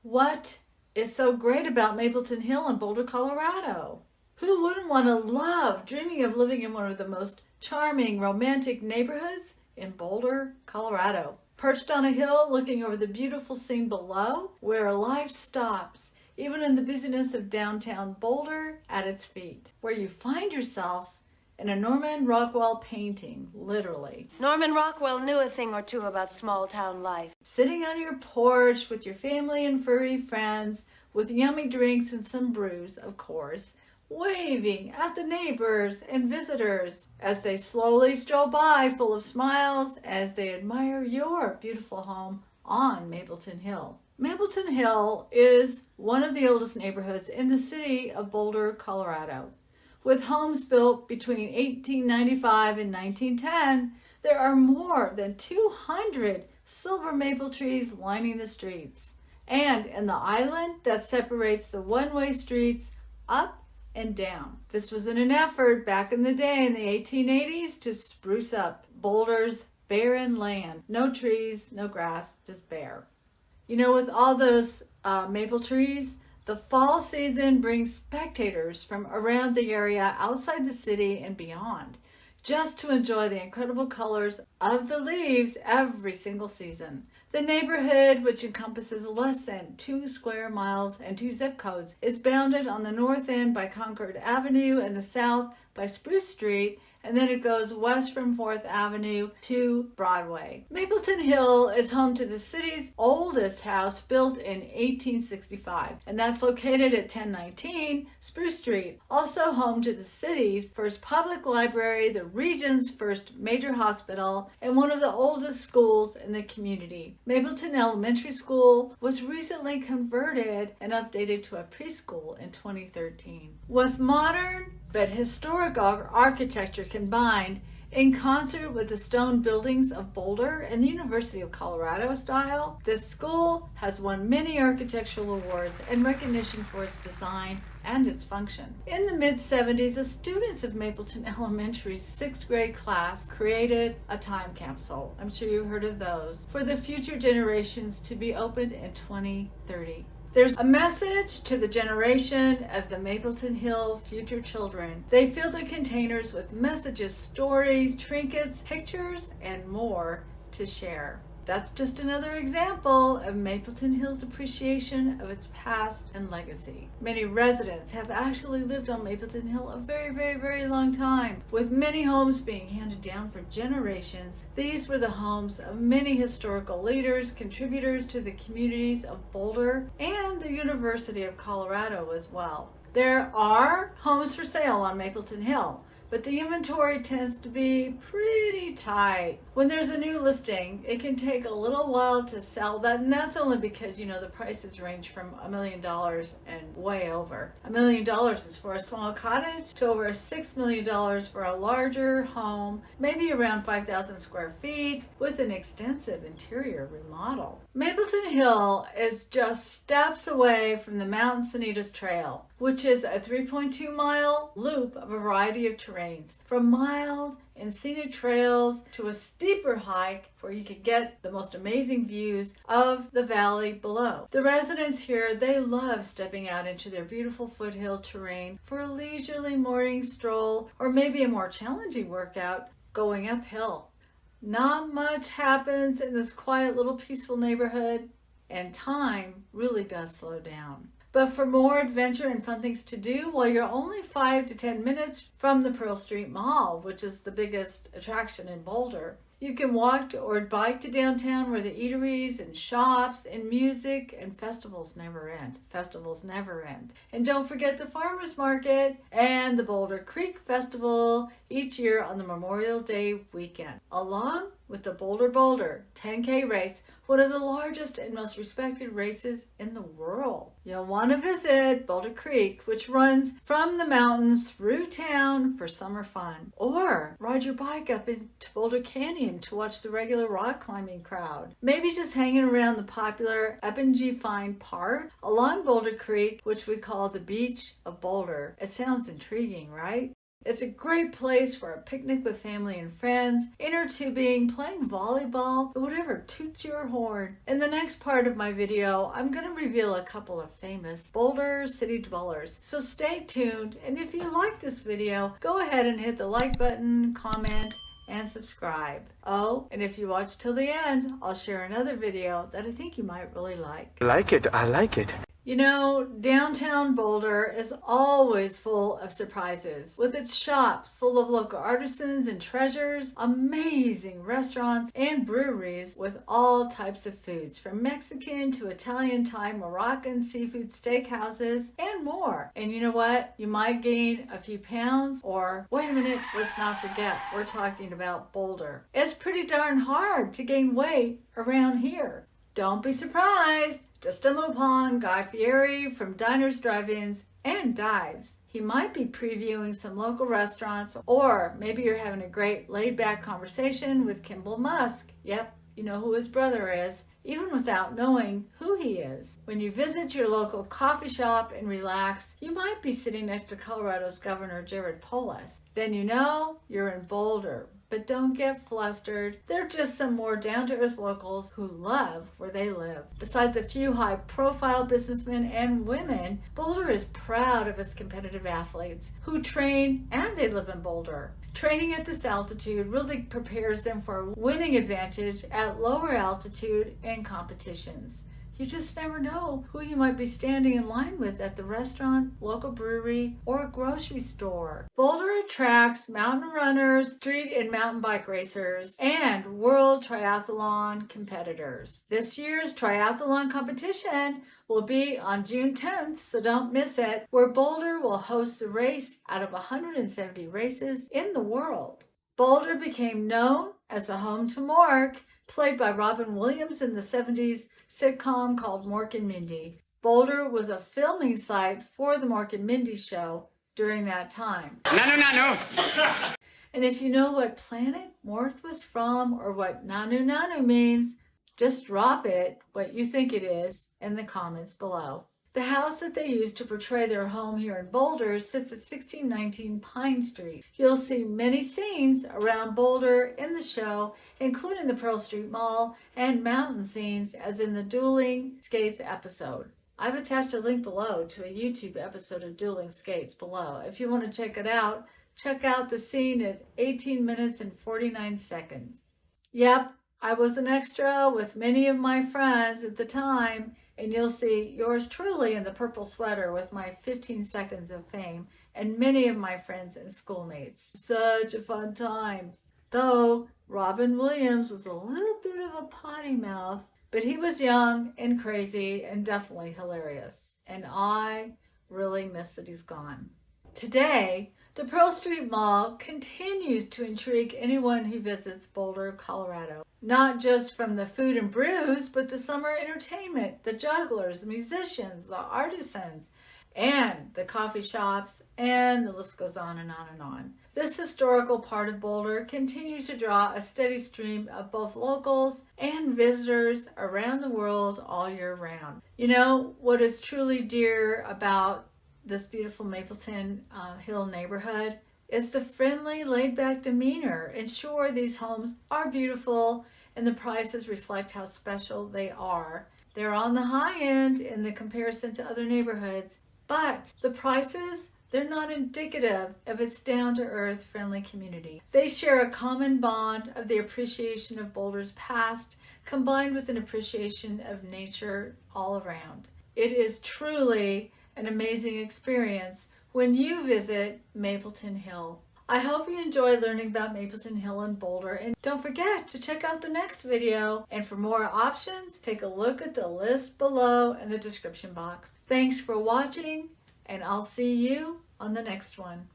What is so great about Mapleton Hill in Boulder, Colorado? Who wouldn't want to love dreaming of living in one of the most charming, romantic neighborhoods in Boulder, Colorado? Perched on a hill looking over the beautiful scene below, where life stops, even in the busyness of downtown Boulder at its feet, where you find yourself in a Norman Rockwell painting, literally. Norman Rockwell knew a thing or two about small town life. Sitting on your porch with your family and furry friends, with yummy drinks and some brews, of course, waving at the neighbors and visitors as they slowly stroll by full of smiles as they admire your beautiful home on Mapleton Hill. Mapleton Hill is one of the oldest neighborhoods in the city of Boulder, Colorado. With homes built between 1895 and 1910, there are more than 200 silver maple trees lining the streets. And in the island that separates the one-way streets up and down. This was in an effort back in the day in the 1880s to spruce up Boulder's barren land. No trees, no grass, just bare. You know, with all those maple trees, the fall season brings spectators from around the area, outside the city and beyond, just to enjoy the incredible colors of the leaves every single season. The neighborhood, which encompasses less than 2 square miles and 2 zip codes, is bounded on the north end by Concord Avenue and the south by Spruce Street, and then it goes west from 4th Avenue to Broadway. Mapleton Hill is home to the city's oldest house, built in 1865, and that's located at 1019 Spruce Street. Also home to the city's first public library, the region's first major hospital, and one of the oldest schools in the community. Mapleton Elementary School was recently converted and updated to a preschool in 2013. With modern but historical architecture combined, in concert with the stone buildings of Boulder and the University of Colorado style, this school has won many architectural awards and recognition for its design and its function. In the mid-70s, the students of Mapleton Elementary's 6th grade class created a time capsule, I'm sure you've heard of those, for the future generations to be opened in 2030. There's a message to the generation of the Mapleton Hill future children. They fill their containers with messages, stories, trinkets, pictures, and more to share. That's just another example of Mapleton Hill's appreciation of its past and legacy. Many residents have actually lived on Mapleton Hill a very, very, very long time, with many homes being handed down for generations. These were the homes of many historical leaders, contributors to the communities of Boulder and the University of Colorado as well. There are homes for sale on Mapleton Hill, but the inventory tends to be pretty tight. When there's a new listing, it can take a little while to sell that, and that's only because, you know, the prices range from $1 million and way over. $1 million is for a small cottage to over $6 million for a larger home, maybe around 5,000 square feet with an extensive interior remodel. Mapleton Hill is just steps away from the Mount Encinitas Trail, which is a 3.2-mile loop of a variety of terrains, from mild and scenic trails to a steeper hike where you can get the most amazing views of the valley below. The residents here, they love stepping out into their beautiful foothill terrain for a leisurely morning stroll, or maybe a more challenging workout going uphill. Not much happens in this quiet little peaceful neighborhood, and time really does slow down. But for more adventure and fun things to do, well, you're only 5 to 10 minutes from the Pearl Street Mall, which is the biggest attraction in Boulder. You can walk or bike to downtown, where the eateries and shops and music and festivals never end. Festivals never end. And don't forget the farmers market and the Boulder Creek Festival each year on the Memorial Day weekend, along with the Boulder 10K race, one of the largest and most respected races in the world. You'll want to visit Boulder Creek, which runs from the mountains through town for summer fun, or ride your bike up into Boulder Canyon to watch the regular rock climbing crowd. Maybe just hanging around the popular G. Fine Park along Boulder Creek, which we call the Beach of Boulder. It sounds intriguing, right? It's a great place for a picnic with family and friends, inner tubing, playing volleyball, or whatever toots your horn. In the next part of my video, I'm going to reveal a couple of famous Boulder city dwellers. So stay tuned, and if you like this video, go ahead and hit the like button, comment, and subscribe. Oh, and if you watch till the end, I'll share another video that I think you might really like. I like it. You know, downtown Boulder is always full of surprises, with its shops full of local artisans and treasures, amazing restaurants and breweries with all types of foods, from Mexican to Italian, Thai, Moroccan, seafood steakhouses, and more. And you know what? You might gain a few pounds, or wait a minute, let's not forget, we're talking about Boulder. It's pretty darn hard to gain weight around here. Don't be surprised to stumble upon Guy Fieri from Diners, Drive-Ins, and Dives. He might be previewing some local restaurants, or maybe you're having a great laid-back conversation with Kimball Musk. Yep, you know who his brother is, even without knowing who he is. When you visit your local coffee shop and relax, you might be sitting next to Colorado's Governor Jared Polis. Then you know you're in Boulder. But don't get flustered. They're just some more down-to-earth locals who love where they live. Besides a few high-profile businessmen and women, Boulder is proud of its competitive athletes who train and they live in Boulder. Training at this altitude really prepares them for a winning advantage at lower altitude and competitions. You just never know who you might be standing in line with at the restaurant, local brewery, or grocery store. Boulder attracts mountain runners, street and mountain bike racers, and world triathlon competitors. This year's triathlon competition will be on June 10th, so don't miss it, where Boulder will host the race out of 170 races in the world. Boulder became known as the home to Mork, played by Robin Williams in the 70s sitcom called Mork and Mindy. Boulder was a filming site for the Mork and Mindy show during that time. Nanu. And if you know what planet Mork was from or what Nanu means, just drop it, what you think it is, in the comments below. The house that they used to portray their home here in Boulder sits at 1619 Pine Street. You'll see many scenes around Boulder in the show, including the Pearl Street Mall and mountain scenes as in the Dueling Skates episode. I've attached a link below to a YouTube episode of Dueling Skates below. If you want to check it out, check out the scene at 18 minutes and 49 seconds. Yep, I was an extra with many of my friends at the time, and you'll see yours truly in the purple sweater with my 15 seconds of fame and many of my friends and schoolmates. Such a fun time. Though Robin Williams was a little bit of a potty mouth, but he was young and crazy and definitely hilarious. And I really miss that he's gone. Today, the Pearl Street Mall continues to intrigue anyone who visits Boulder, Colorado. Not just from the food and brews, but the summer entertainment, the jugglers, the musicians, the artisans, and the coffee shops, and the list goes on and on and on. This historical part of Boulder continues to draw a steady stream of both locals and visitors around the world all year round. You know, what is truly dear about this beautiful Mapleton Hill neighborhood is the friendly, laid-back demeanor. And sure, these homes are beautiful and the prices reflect how special they are. They're on the high end in the comparison to other neighborhoods, but the prices, they're not indicative of its down-to-earth, friendly community. They share a common bond of the appreciation of Boulder's past, combined with an appreciation of nature all around. It is truly an amazing experience when you visit Mapleton Hill. I hope you enjoy learning about Mapleton Hill and Boulder, and don't forget to check out the next video. And for more options, take a look at the list below in the description box. Thanks for watching, and I'll see you on the next one.